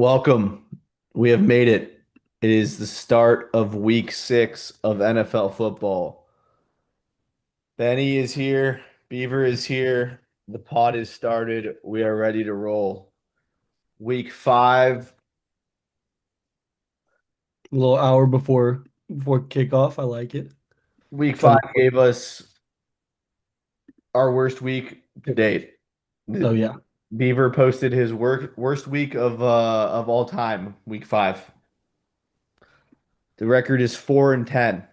Welcome. We have made it. It is the start of week 6 of NFL football. Benny is here. Beaver is here. The pod is started. We are ready to roll. Week 5. A little hour before kickoff. I like it. Week Kind 5 of. gave us our worst week to date. Oh yeah. Beaver posted his worst week of all time, week 5. The record is 4-10.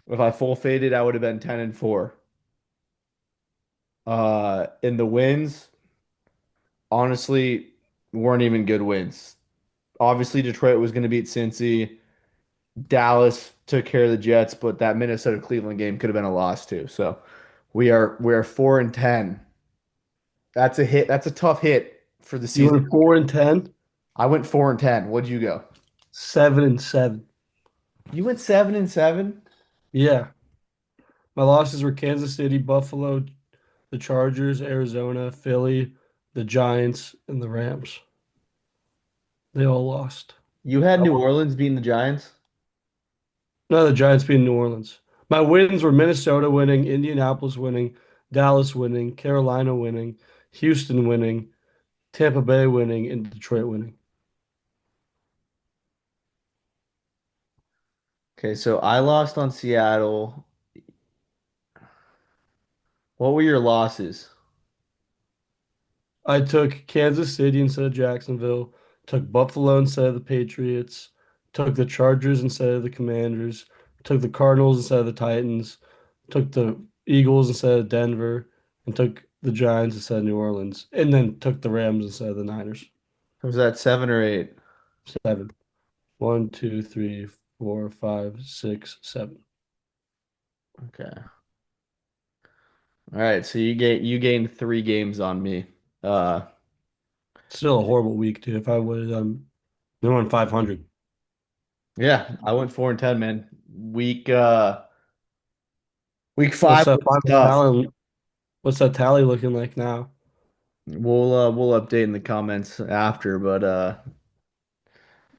If I full faded, I would have been 10-4. In the wins, honestly, weren't even good wins. Obviously, Detroit was going to beat Cincy. Dallas took care of the Jets, but that Minnesota Cleveland game could have been a loss too. So we are 4-10. That's a hit. That's a tough hit for the You season. went 4-10, I went 4-10. What'd you go? 7-7. You went 7-7. Yeah. My losses were Kansas City, Buffalo, the Chargers, Arizona, Philly, the Giants, and the Rams. They all lost. You had New Oh. Orleans beating the Giants. No, the Giants beat New Orleans. My wins were Minnesota winning, Indianapolis winning, Dallas winning, Carolina winning, Houston winning, Tampa Bay winning, and Detroit winning. Okay, so I lost on Seattle. What were your losses? I took Kansas City instead of Jacksonville, took Buffalo instead of the Patriots, took the Chargers instead of the Commanders, took the Cardinals instead of the Titans, took the Eagles instead of Denver, and took the Giants instead of New Orleans, and then took the Rams instead of the Niners. Was that 7 or 8? Seven. One, two, three, four, five, six, seven. Okay. All right, so you gained 3 games on me. Uh Still a horrible week, too. If I would they won 500. yeah, I went 4-10, man. Week What's 5 that was final tough. tally? What's that tally looking like now? We'll update in the comments after, but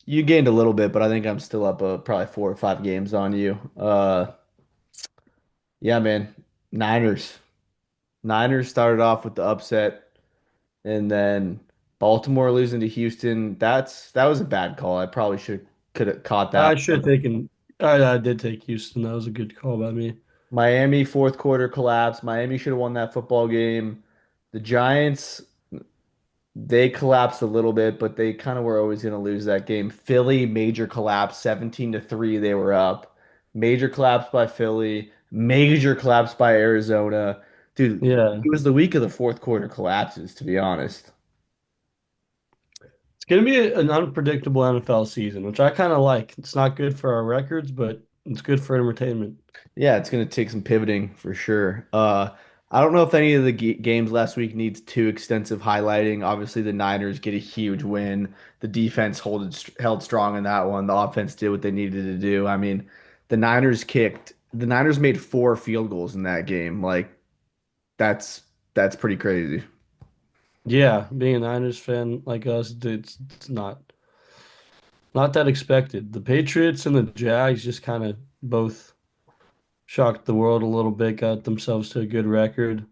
you gained a little bit, but I think I'm still up probably 4 or 5 games on you. Yeah, man. Niners. Niners started off with the upset, and then Baltimore losing to Houston. That was a bad call. I probably should could have caught that I should have one. taken. I did take Houston. That was a good call by me. Miami fourth quarter collapse. Miami should have won that football game. The Giants, they collapsed a little bit, but they kind of were always going to lose that game. Philly, major collapse, 17-3, they were up. Major collapse by Philly, major collapse by Arizona. Dude, Yeah, it was the week of the fourth quarter collapses, to be honest. it's gonna be an unpredictable NFL season, which I kind of like. It's not good for our records, but it's good for entertainment. Yeah, it's going to take some pivoting for sure. I don't know if any of the games last week needs too extensive highlighting. Obviously, the Niners get a huge win. The defense held strong in that one. The offense did what they needed to do. I mean, the Niners made 4 field goals in that game. Like that's that's pretty crazy. Yeah, being a Niners fan like us, it's not that expected. The Patriots and the Jags just kind of both shocked the world a little bit, got themselves to a good record.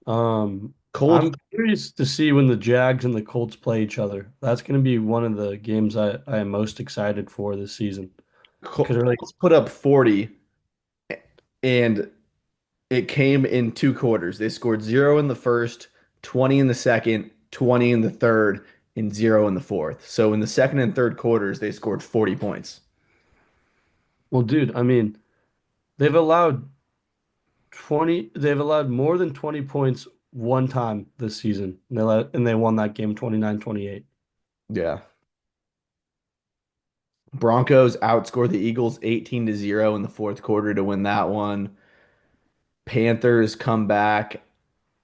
Colts I'm curious to see when the Jags and the Colts play each other. That's going to be one of the games I am most excited for this season because they're like, Colts put up 40 and it came in 2 quarters. They scored 0 in the first, 20 in the second, 20 in the third, and 0 in the fourth. So in the second and third quarters, they scored 40 points. well, dude, I mean, they've allowed they've allowed more than 20 points one time this season. And they won that game 29-28. Yeah. Broncos outscored the Eagles 18-0 in the fourth quarter to win that one. Panthers come back,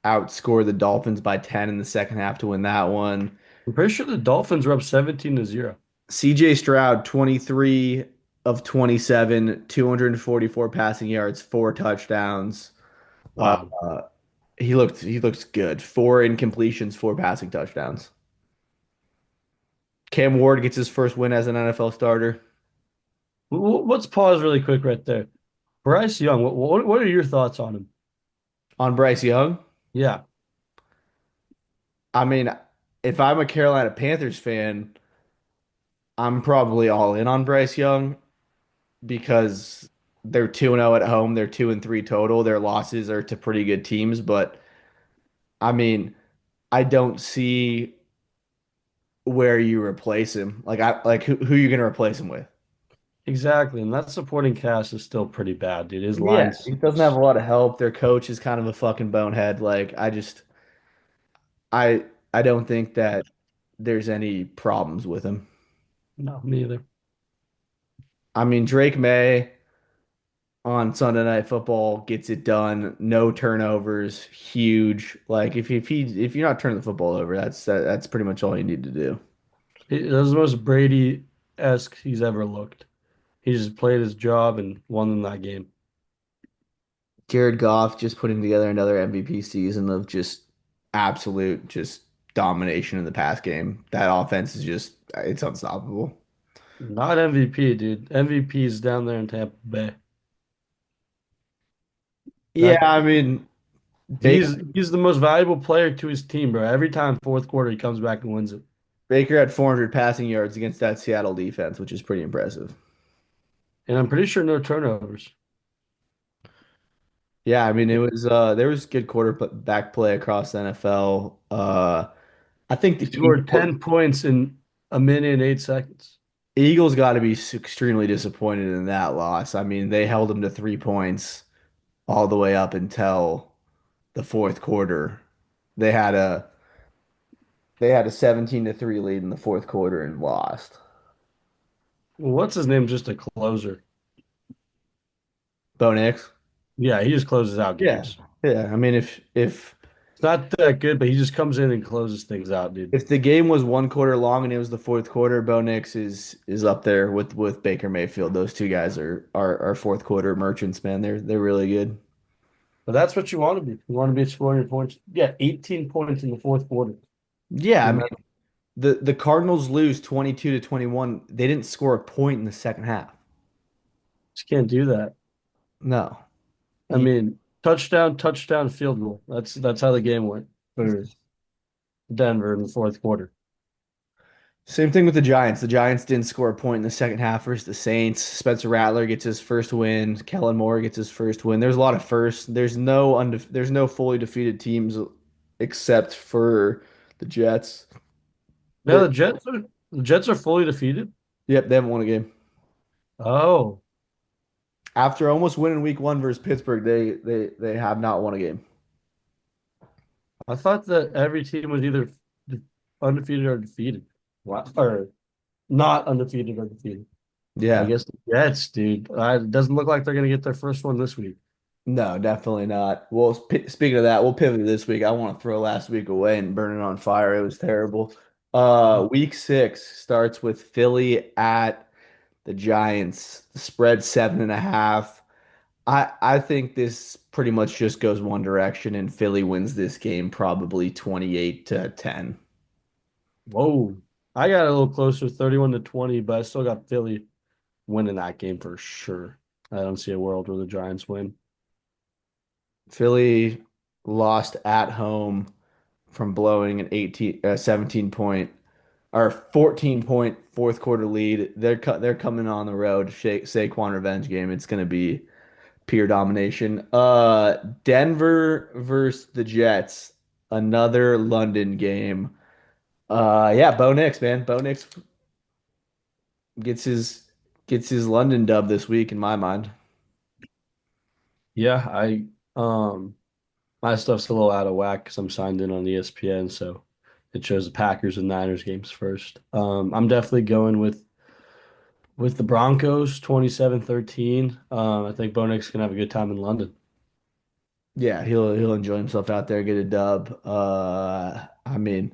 outscore the Dolphins by 10 in the second half to win that one. I'm pretty sure the Dolphins were up 17-0. CJ Stroud, 23 of 27, 244 passing yards, 4 touchdowns. Uh, Wow. he looked good. 4 incompletions, 4 passing touchdowns. Cam Ward gets his first win as an NFL starter. Let's pause really quick right there. Bryce Young, what are your thoughts on him? On Bryce Young, Yeah, I mean, if I'm a Carolina Panthers fan, I'm probably all in on Bryce Young because they're 2-0 at home. They're 2-3 total. Their losses are to pretty good teams, but I mean, I don't see where you replace him. Like who you gonna replace him with? exactly. And that supporting cast is still pretty bad, dude. His Yeah, line he doesn't have a sucks. lot of help. Their coach is kind of a fucking bonehead. Like I I don't think that there's any problems with him. No, neither. I mean, Drake May on Sunday Night Football gets it done. No turnovers, huge. Like if you're not turning the football over, that's pretty much all you need to do. It was the most Brady-esque he's ever looked. He just played his job and won in that game. Jared Goff just putting together another MVP season of just absolute just domination in the pass game. That offense is just it's unstoppable. Not MVP, dude. MVP is down there in Tampa Bay. Yeah, That I mean Baker he's the most valuable player to his team, bro. Every time fourth quarter he comes back and wins it. Baker had 400 passing yards against that Seattle defense, which is pretty impressive. And I'm pretty sure no turnovers. Yeah, I mean it was there was good quarterback play across the NFL. I think He the scored 10 points in a minute and 8 seconds. Eagles got to be extremely disappointed in that loss. I mean, they held them to 3 points all the way up until the fourth quarter. They had a they had a 17-3 lead in the fourth quarter and lost. Well, what's his name? Just a closer. Bo Nix? Yeah, he just closes out Yeah. games. Yeah. I mean, It's not that good, but he just comes in and closes things out, dude. if the game was 1 quarter long and it was the fourth quarter, Bo Nix is up there with Baker Mayfield. Those two guys are fourth quarter merchants, man. They're really good. But that's what you want to be. You want to be scoring your points. Yeah, 18 points in the fourth quarter. Yeah, I And mean, that the Cardinals lose 22-21. They didn't score a point in the second half. just can't do that. No. I You- mean, touchdown, field goal. That's how the game went for Denver in the fourth quarter. Same thing with the Giants. The Giants didn't score a point in the second half versus the Saints. Spencer Rattler gets his first win. Kellen Moore gets his first win. There's a lot of firsts. There's no fully defeated teams except for the Jets. Now They're the Jets are fully defeated. Yep, they haven't won a game. Oh, After almost winning week one versus Pittsburgh, they have not won a game. I thought that every team was either undefeated or defeated. What? Or not undefeated or defeated. I Yeah. guess the Jets, dude. It doesn't look like they're gonna get their first one this week. No, definitely not. Well, speaking of that, we'll pivot this week. I want to throw last week away and burn it on fire. It was terrible. Week six starts with Philly at the Giants. The spread 7.5. I think this pretty much just goes one direction, and Philly wins this game probably 28-10. Whoa. I got a little closer, 31-20, but I still got Philly winning that game for sure. I don't see a world where the Giants win. Philly lost at home from blowing an 17 point or 14 point fourth quarter lead. They're coming on the road. Saquon revenge game. It's going to be pure domination. Denver versus the Jets. Another London game. Yeah, Bo Nix, man. Bo Nix gets his gets his London dub this week in my mind. Yeah, my stuff's a little out of whack because I'm signed in on ESPN, so it shows the Packers and Niners games first. I'm definitely going with the Broncos 27-13. I think Bo Nix can have a good time in London. Yeah, he'll enjoy himself out there, get a dub. I mean,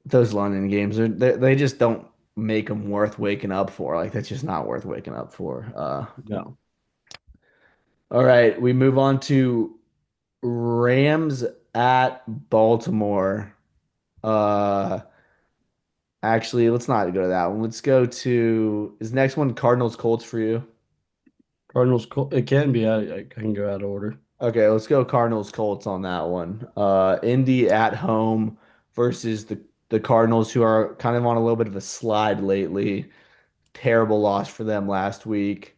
those London games they just don't make them worth waking up for. Like that's just not worth waking up for. No. All right, we move on to Rams at Baltimore. Uh, Actually, let's not go to that one. Let's go to is the next one Cardinals Colts for you? Cardinals, it can be. I can go out of order. Okay, let's go Cardinals Colts on that one. Indy at home versus the Cardinals, who are kind of on a little bit of a slide lately. Terrible loss for them last week.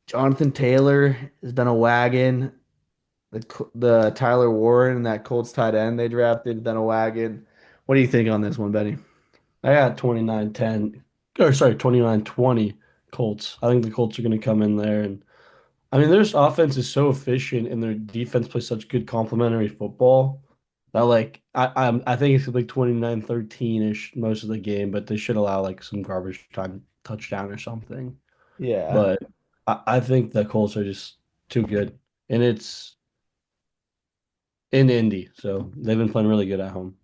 Jonathan Taylor has been a wagon. The Tyler Warren, that Colts tight end they drafted, has been a wagon. What do you think on this one, Benny? I got 29-10, or sorry, 29-20 Colts. I think the Colts are going to come in there. And I mean, their offense is so efficient and their defense plays such good complementary football that, like, I think it's like 29-13-ish most of the game, but they should allow like some garbage time touchdown or something. Yeah. But I think the Colts are just too good. And it's in Indy, so they've been playing really good at home.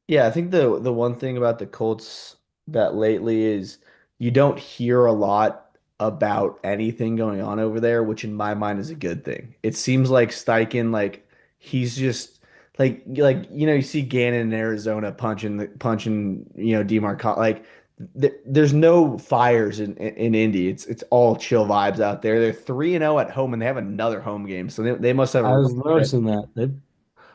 Yeah, I think the one thing about the Colts that lately is you don't hear a lot about anything going on over there, which in my mind is a good thing. It seems like Steichen, like he's just like you see Gannon in Arizona punching DeMarco like there's no fires in Indy. It's all chill vibes out there. They're 3-0 at home and they have another home game, so they must have a I road was trip. noticing that.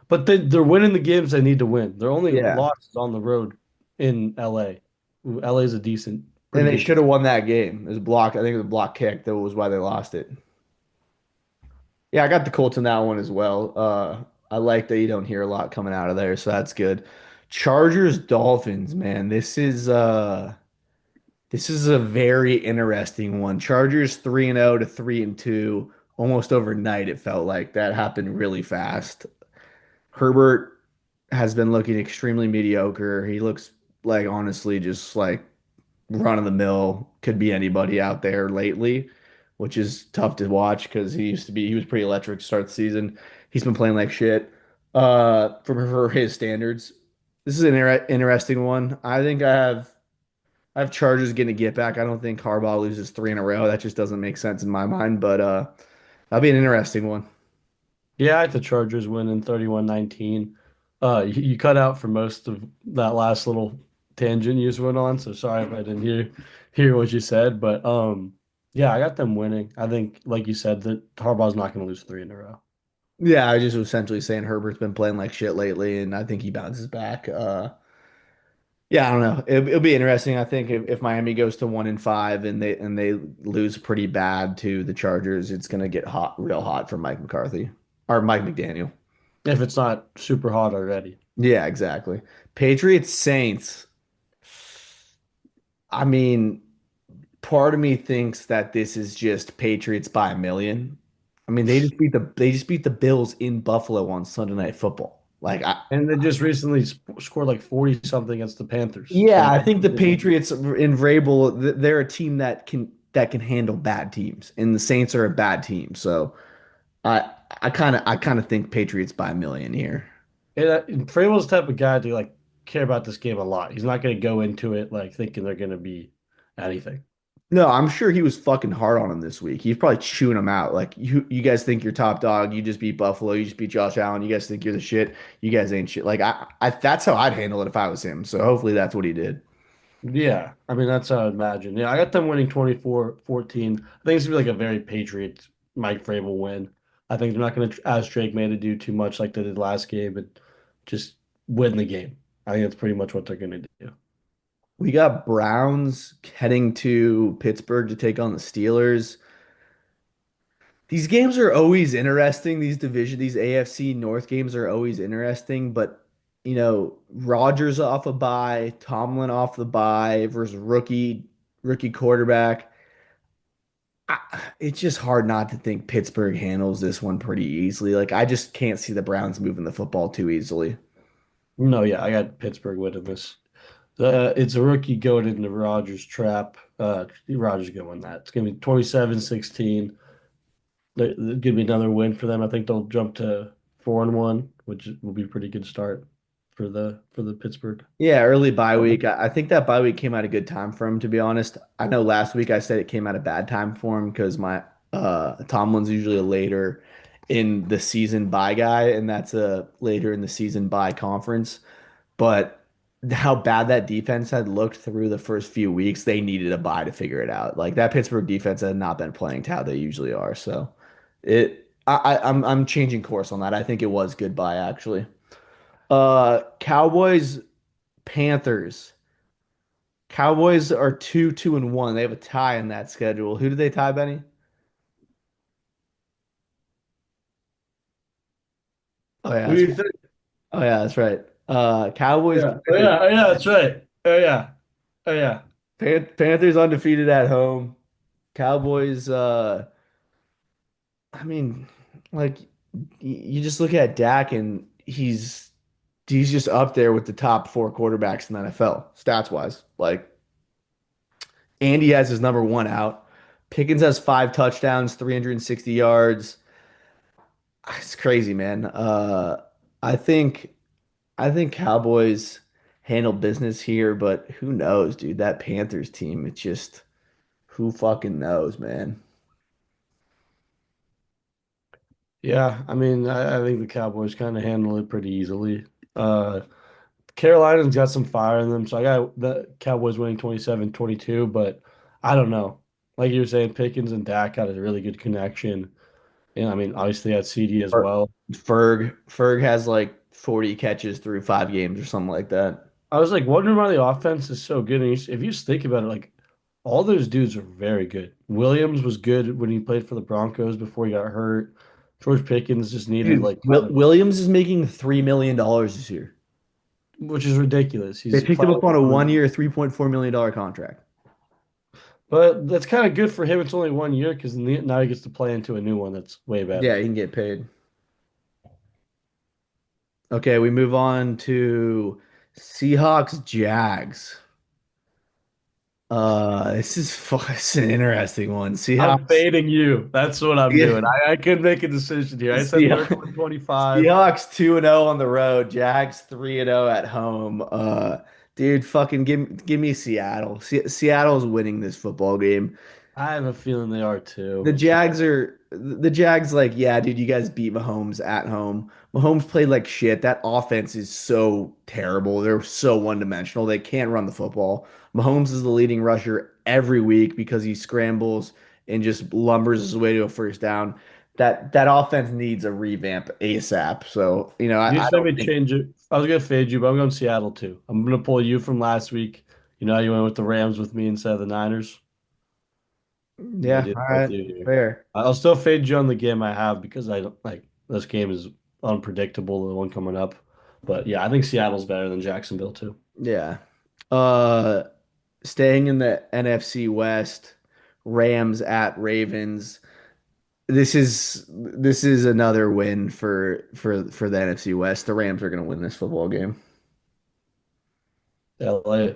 But they're winning the games they need to win. Their only Yeah. loss is on the road in LA. LA is a And pretty they good should team. have won that game. It was a block. I think it was a block kick. That was why they lost it. Yeah, I got the Colts in that one as well. I like that you don't hear a lot coming out of there, so that's good. Chargers Dolphins, man. This is a very interesting one. Chargers 3-0 to 3-2 almost overnight it felt like. That happened really fast. Herbert has been looking extremely mediocre. He looks like honestly just like run of the mill could be anybody out there lately, which is tough to watch because he was pretty electric to start the season. He's been playing like shit for his standards. This is an interesting one. I have Chargers getting a get back. I don't think Harbaugh loses three in a row. That just doesn't make sense in my mind, but that'll be an interesting one. Yeah, I had the Chargers winning 31-19. You cut out for most of that last little tangent you just went on, so sorry if I didn't hear what you said. But yeah, I got them winning. I think, like you said, that Harbaugh's not going to lose three in a row. Yeah, I just was essentially saying Herbert's been playing like shit lately, and I think he bounces back. Yeah, I don't know. It'll be interesting. I think if Miami goes to 1-5 and they lose pretty bad to the Chargers, it's gonna get hot, real hot for Mike McCarthy or Mike McDaniel. If it's not super hot already. Yeah, exactly. Patriots Saints. I mean, part of me thinks that this is just Patriots by a million. I mean, they just beat the Bills in Buffalo on Sunday Night Football. Like And they just recently scored like 40 something against the Panthers. So yeah, you I can't think the really. Patriots in Vrabel, they're a team that can handle bad teams, and the Saints are a bad team. So I kind of think Patriots by a million here. And Vrabel's the type of guy to like care about this game a lot. He's not going to go into it like thinking they're going to be anything. No, I'm sure he was fucking hard on him this week. He's probably chewing him out. Like you guys think you're top dog. You just beat Buffalo. You just beat Josh Allen. You guys think you're the shit. You guys ain't shit. Like that's how I'd handle it if I was him. So hopefully that's what he did. Yeah, I mean that's how I imagine. Yeah, I got them winning 24-14. I think it's gonna be like a very Patriots Mike Vrabel win. I think they're not gonna ask Drake May to do too much like they did last game and just win the game. I think that's pretty much what they're gonna do. We got Browns heading to Pittsburgh to take on the Steelers. These games are always interesting. These AFC North games are always interesting, but Rodgers off a bye, Tomlin off the bye versus rookie quarterback. It's just hard not to think Pittsburgh handles this one pretty easily. Like I just can't see the Browns moving the football too easily. No, yeah, I got Pittsburgh winning this. It's a rookie going into Rodgers trap. Rodgers gonna win that. It's gonna be 27-16. Give me another win for them. I think they'll jump to 4-1, which will be a pretty good start for the Pittsburgh. Yeah, early bye week. I think that bye week came at a good time for him, to be honest. I know last week I said it came at a bad time for him because my Tomlin's usually a later in the season bye guy, and that's a later in the season bye conference. But how bad that defense had looked through the first few weeks, they needed a bye to figure it out. Like that Pittsburgh defense had not been playing to how they usually are. So I'm changing course on that. I think it was goodbye actually. Cowboys, Panthers. Cowboys are 2-1. They have a tie in that schedule. Who did they tie, Benny? Oh yeah, Who do that's you think? oh yeah, that's right. Cowboys, Yeah. Oh Panthers. yeah. Oh yeah. That's right. Oh yeah. Oh yeah. Panthers undefeated at home. Cowboys, I mean, like you just look at Dak and he's just up there with the top four quarterbacks in the NFL, stats wise. Like Andy has his number one out. Pickens has 5 touchdowns, 360 yards. It's crazy, man. I think I think Cowboys handle business here, but who knows, dude? That Panthers team, it's just who fucking knows, man. Yeah. I mean, I think the Cowboys kind of handle it pretty easily. Uh, Carolina's got some fire in them, so I got the Cowboys winning 27-22, but I don't know. Like you were saying, Pickens and Dak got a really good connection. And I mean, obviously at CD as Fer- well. Ferg has like 40 catches through 5 games or something like that. I was like wondering why the offense is so good. And if you just think about it, like all those dudes are very good. Williams was good when he played for the Broncos before he got hurt. George Pickens just needed Dude, like kind of, Williams is making $3 million this year. which is ridiculous. They He's picked him playing up on a for, 1 year, $3.4 million contract. but that's kind of good for him. It's only 1 year because now he gets to play into a new one that's way Yeah, better. he can get paid. Okay, we move on to Seahawks Jags. This is an interesting one. I'm Seahawks. fading you. That's what I'm Yeah. doing. I couldn't make a decision here. I said they're Seahawks, going 25. Seahawks 2-0 on the road. Jags 3-0 at home. Dude, fucking give me Seattle. Seattle's winning this football game. I have a feeling they are too. The Jags like, yeah, dude, you guys beat Mahomes at home. Mahomes played like shit. That offense is so terrible. They're so one-dimensional. They can't run the football. Mahomes is the leading rusher every week because he scrambles and just lumbers his way to a first down. That offense needs a revamp ASAP. So, You I just made don't me think. change it. I was gonna fade you, but I'm going Seattle too. I'm gonna pull you from last week. You know how you went with the Rams with me instead of the Niners. I'm gonna Yeah, do all that with right, you here. fair. I'll still fade you on the game I have because I don't like this game is unpredictable, the one coming up. But yeah, I think Seattle's better than Jacksonville too. Yeah. Uh, Staying in the NFC West, Rams at Ravens. This is another win for the NFC West. The Rams are going to win this football game. LA.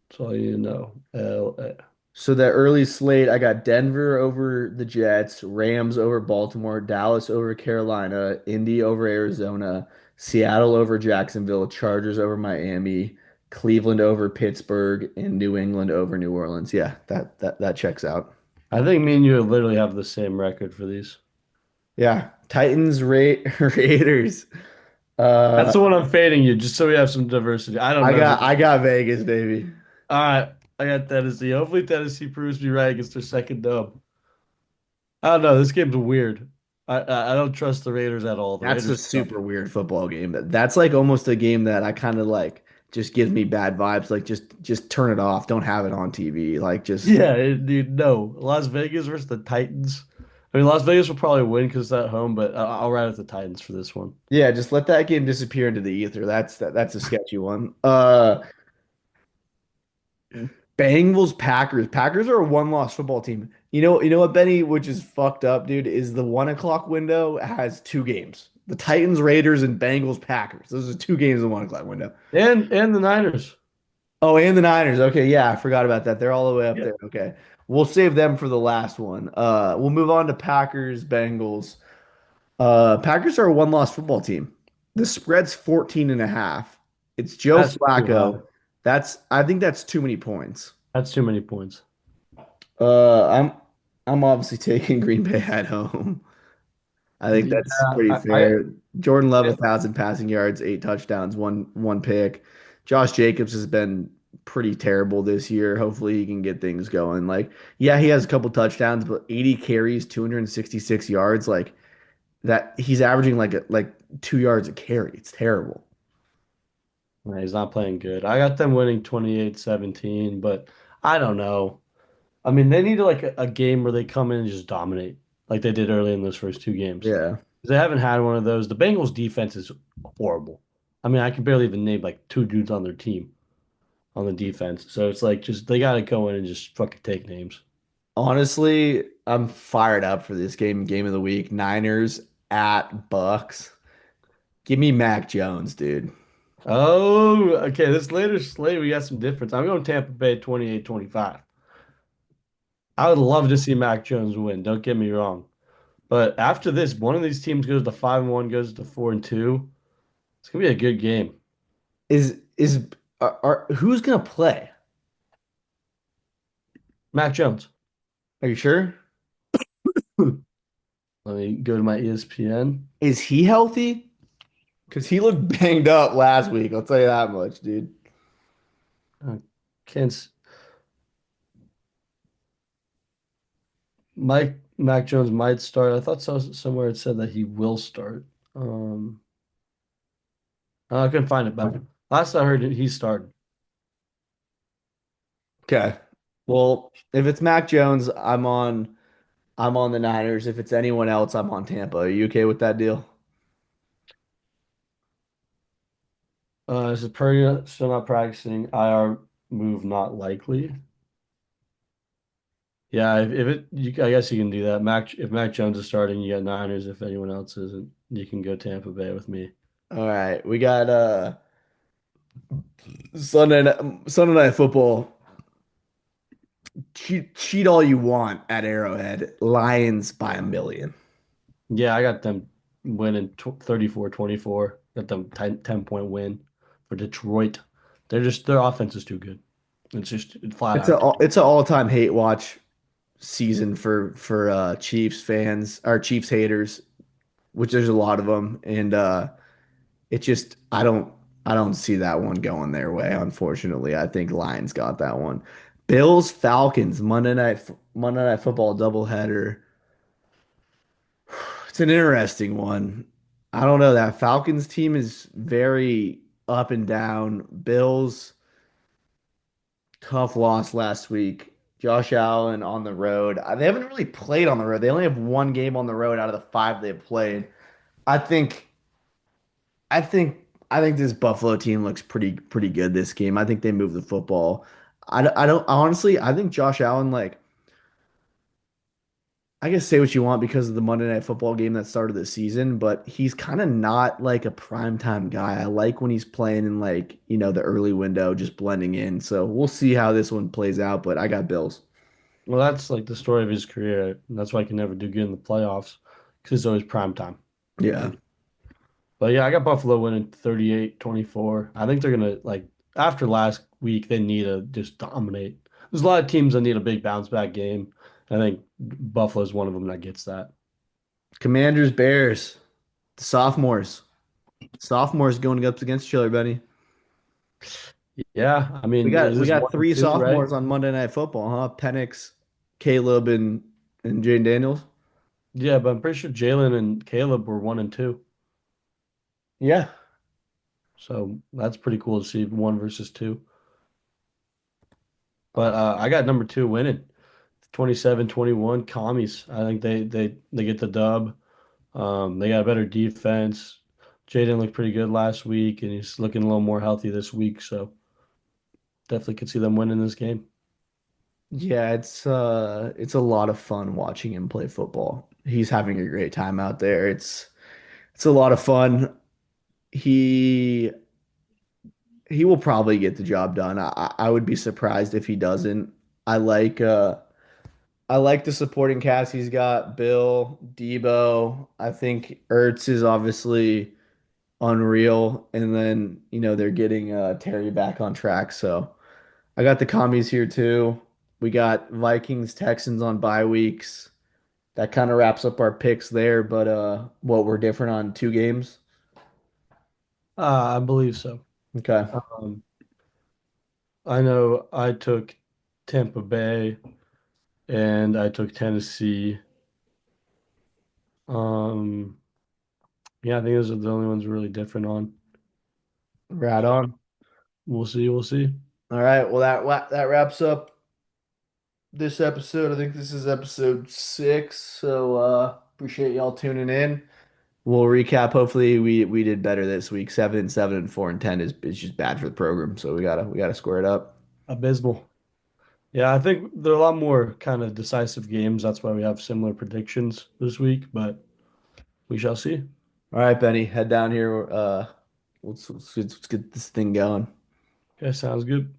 That's all you know. LA. So that early slate, I got Denver over the Jets, Rams over Baltimore, Dallas over Carolina, Indy over Arizona, Seattle over Jacksonville, Chargers over Miami, Cleveland over Pittsburgh, and New England over New Orleans. Yeah, that checks out. I think me and you literally have the same record for these. Yeah, Titans, Raiders. That's Uh, the one I'm fading you, just so we have some diversity. I don't I know who. got I got Vegas, baby. All right, I got Tennessee. Hopefully Tennessee proves me right against their second dub. I don't know. This game's weird. I don't trust the Raiders at all. The That's a Raiders suck. super weird football game. That's like almost a game that I kind of like just gives me bad vibes. Like just turn it off. Don't have it on TV. Like just Yeah, dude. No, Las Vegas versus the Titans. I mean, Las Vegas will probably win because it's at home, but I'll ride with the Titans for this one. yeah, just let that game disappear into the ether. That's a sketchy one. Bengals Packers. Packers are a one-loss football team. You know what, Benny, which is fucked up, dude, is the 1 o'clock window has 2 games. The Titans, Raiders, and Bengals Packers. Those are 2 games in the 1 o'clock window. And the Niners. Oh, and the Niners. Okay, yeah, I forgot about that. They're all the way up Yeah, there. Okay. We'll save them for the last one. We'll move on to Packers, Bengals. Packers are a one-loss football team. The spread's 14 and a half. It's Joe that's too high. Flacco. I think that's too many points. That's too many points. Uh, I'm I'm obviously taking Green Bay at home. I think that's Yeah, pretty fair. Jordan Love 1,000 passing yards, 8 touchdowns, one pick. Josh Jacobs has been pretty terrible this year. Hopefully he can get things going. Like, yeah, he has a couple touchdowns, but 80 carries, 266 yards, like that he's averaging like 2 yards a carry. It's terrible. Nah, he's not playing good. I got them winning 28-17, but I don't know. I mean, they need like a game where they come in and just dominate, like they did early in those first two games. Yeah. 'Cause they haven't had one of those. The Bengals defense is horrible. I mean, I can barely even name like two dudes on their team on the defense. So it's like just they gotta go in and just fucking take names. Honestly, I'm fired up for this game of the week. Niners at Bucks. Give me Mac Jones, dude. Oh, okay. This later slate, we got some difference. I'm going Tampa Bay 28-25. I would love to see Mac Jones win. Don't get me wrong. But after this, one of these teams goes to 5-1, goes to 4-2. It's gonna be a good game. Is who's gonna play? Mac Jones. Are you sure? Let me go to my ESPN. Is he healthy? Because he looked banged up last week. I'll tell you that much, dude. Uh, Can't. Mike Mac Jones might start. I thought somewhere it said that he will start. Um, I couldn't find it, but last I heard he started. Okay. Well, if it's Mac Jones, I'm on the Niners. If it's anyone else, I'm on Tampa. Are you okay with that deal? Is it Purdy still not practicing? IR move not likely. Yeah, I guess you can do that. If Mac Jones is starting, you got Niners. If anyone else isn't, you can go Tampa Bay with me. All right. We got Sunday night football. Cheat all you want at Arrowhead. Lions by a million. Yeah, I got them winning 34-24. Got them 10-point win for Detroit. Their offense is too good. It's just flat It's out a too good. it's an all-time hate watch season for Chiefs fans or Chiefs haters, which there's a lot of them, and it just I don't see that one going their way. Unfortunately, I think Lions got that one. Bills Falcons Monday night football doubleheader. It's an interesting one. I don't know. That Falcons team is very up and down. Bills, tough loss last week. Josh Allen on the road. They haven't really played on the road. They only have one game on the road out of the five they've played. I think, I think, I think this Buffalo team looks pretty good this game. I think they move the football. I don't honestly. I think Josh Allen like I guess say what you want because of the Monday Night Football game that started the season, but he's kind of not like a primetime guy. I like when he's playing in the early window, just blending in. So we'll see how this one plays out, but I got Bills. Well, that's like the story of his career. And that's why he can never do good in the playoffs because it's always prime time. Yeah. And but yeah, I got Buffalo winning 38-24. I think they're gonna like after last week, they need to just dominate. There's a lot of teams that need a big bounce back game. I think Buffalo's one of them that gets that. Commanders, Bears, the sophomores. Sophomores going up against each other, Benny. Yeah, I We mean, got is we this got one and three two, right? sophomores on Monday Night Football, huh? Penix, Caleb, and Jane Daniels. Yeah, but I'm pretty sure Jalen and Caleb were 1 and 2. Yeah. So that's pretty cool to see one versus two. But I got number two winning 27-21 commies. I think they get the dub. They got a better defense. Jaden looked pretty good last week, and he's looking a little more healthy this week. So definitely could see them winning this game. Yeah, it's a lot of fun watching him play football. He's having a great time out there. It's a lot of fun. He he will probably get the job done. I would be surprised if he doesn't. I like uh I like the supporting cast he's got. Bill, Debo. I think Ertz is obviously unreal. And then, they're getting Terry back on track. So I got the commies here too. We got Vikings, Texans on bye weeks. That kind of wraps up our picks there, but what we're different on two games. I believe so. Okay. Um, I know I took Tampa Bay and I took Tennessee. Um, yeah, I think those are the only ones we're really different on. Right on. We'll see. We'll see. All right. Well, that wraps up this episode. I think this is episode 6. So appreciate y'all tuning in. We'll recap. Hopefully we did better this week. 7-7 and 4-10 is just bad for the program. So we gotta square it up. Abysmal. Yeah, I think there are a lot more kind of decisive games. That's why we have similar predictions this week, but we shall see. All right, Benny, head down here. Let's get this thing going. Okay, sounds good.